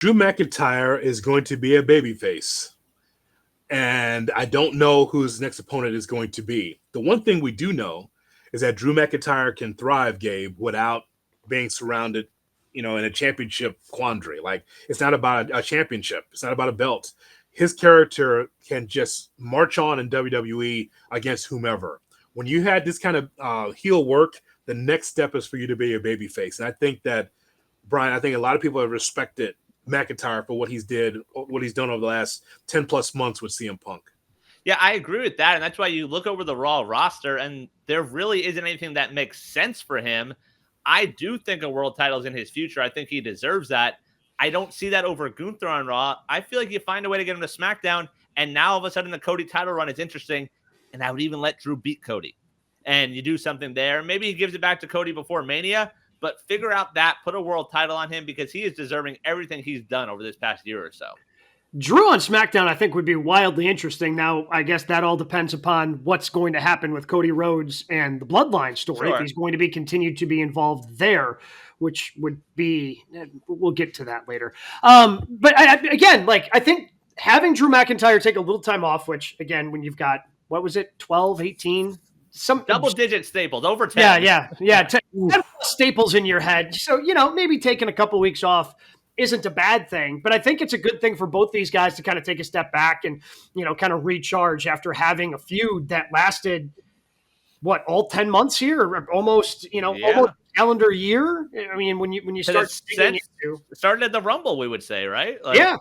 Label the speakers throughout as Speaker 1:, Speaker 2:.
Speaker 1: Drew McIntyre is going to be a babyface. And I don't know who his next opponent is going to be. The one thing we do know is that Drew McIntyre can thrive, Gabe, without being surrounded, in a championship quandary. Like, it's not about a championship. It's not about a belt. His character can just march on in WWE against whomever. When you had this kind of heel work, the next step is for you to be a babyface. And I think that, Brian, I think a lot of people have respected McIntyre for what he's done over the last 10 plus months with CM Punk.
Speaker 2: Yeah, I agree with that. And that's why you look over the Raw roster and there really isn't anything that makes sense for him. I do think a world title is in his future. I think he deserves that. I don't see that over Gunther on Raw. I feel like you find a way to get him to SmackDown, and now all of a sudden the Cody title run is interesting, and I would even let Drew beat Cody. And you do something there. Maybe he gives it back to Cody before Mania, but figure out that, put a world title on him because he is deserving everything he's done over this past year or so.
Speaker 3: Drew on SmackDown, I think, would be wildly interesting. Now, I guess that all depends upon what's going to happen with Cody Rhodes and the Bloodline story.
Speaker 2: Sure.
Speaker 3: If he's going to be continued to be involved there, which would be, we'll get to that later. But I think having Drew McIntyre take a little time off, which again, when you've got, what was it, 12, 18? Some
Speaker 2: double-digit staples, over 10.
Speaker 3: Yeah. 10 staples in your head. So, maybe taking a couple weeks off isn't a bad thing, but I think it's a good thing for both these guys to kind of take a step back and, kind of recharge after having a feud that lasted, all 10 months here, or almost a calendar year. I mean, when you start
Speaker 2: started at the Rumble, we would say, right?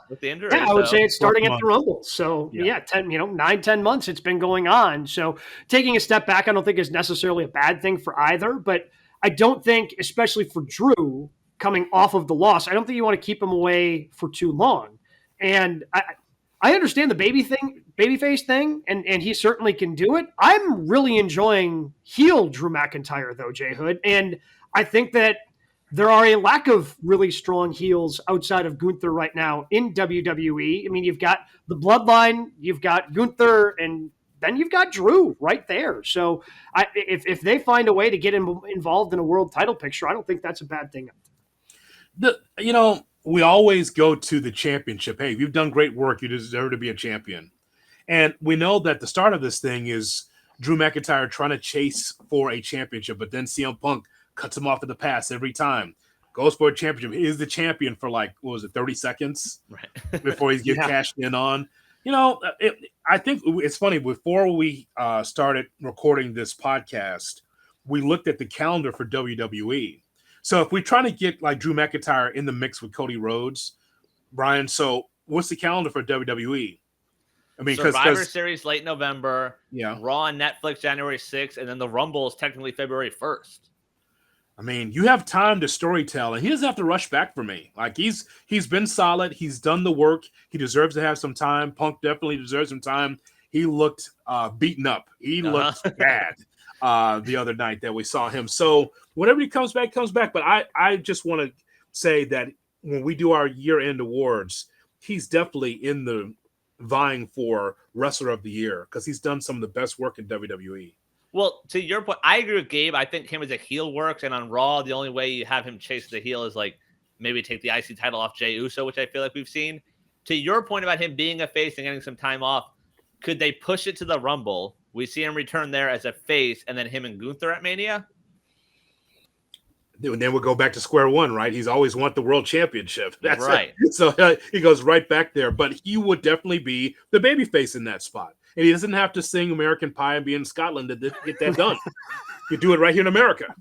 Speaker 2: With the injury.
Speaker 3: Yeah, I would say it's starting at the Rumble. So 9-10 months it's been going on. So taking a step back, I don't think is necessarily a bad thing for either, but I don't think, especially for Drew, coming off of the loss, I don't think you want to keep him away for too long. And I understand the babyface thing, and he certainly can do it. I'm really enjoying heel Drew McIntyre, though, Jay Hood. And I think that there are a lack of really strong heels outside of Gunther right now in WWE. I mean, you've got the Bloodline, you've got Gunther, and then you've got Drew right there. So if they find a way to get him involved in a world title picture, I don't think that's a bad thing.
Speaker 1: We always go to the championship. Hey, you've done great work. You deserve to be a champion. And we know that the start of this thing is Drew McIntyre trying to chase for a championship, but then CM Punk cuts him off at the pass every time. Goes for a championship. He is the champion for 30 seconds before he gets cashed in on. I think it's funny. Before we started recording this podcast, we looked at the calendar for WWE. So if we're trying to get Drew McIntyre in the mix with Cody Rhodes, Brian, so what's the calendar for WWE? I mean,
Speaker 2: Survivor Series late November,
Speaker 1: Raw
Speaker 2: on Netflix January 6th, and then the Rumble is technically February 1st.
Speaker 1: I mean, you have time to storytell, and he doesn't have to rush back for me. He's been solid. He's done the work. He deserves to have some time. Punk definitely deserves some time. He looked beaten up. He looked bad the other night that we saw him. So whenever he comes back, comes back. But I just want to say that when we do our year-end awards, he's definitely in the vying for Wrestler of the Year because he's done some of the best work in WWE.
Speaker 2: Well, to your point, I agree with Gabe. I think him as a heel works, and on Raw, the only way you have him chase the heel is maybe take the IC title off Jey Uso, which I feel like we've seen. To your point about him being a face and getting some time off, could they push it to the Rumble? We see him return there as a face, and then him and Gunther at Mania?
Speaker 1: And then we'll go back to square one, right? He's always want the world championship. That's
Speaker 2: right.
Speaker 1: So he goes right back there. But he would definitely be the babyface in that spot. And he doesn't have to sing American Pie and be in Scotland to get that done. You do it right here in America.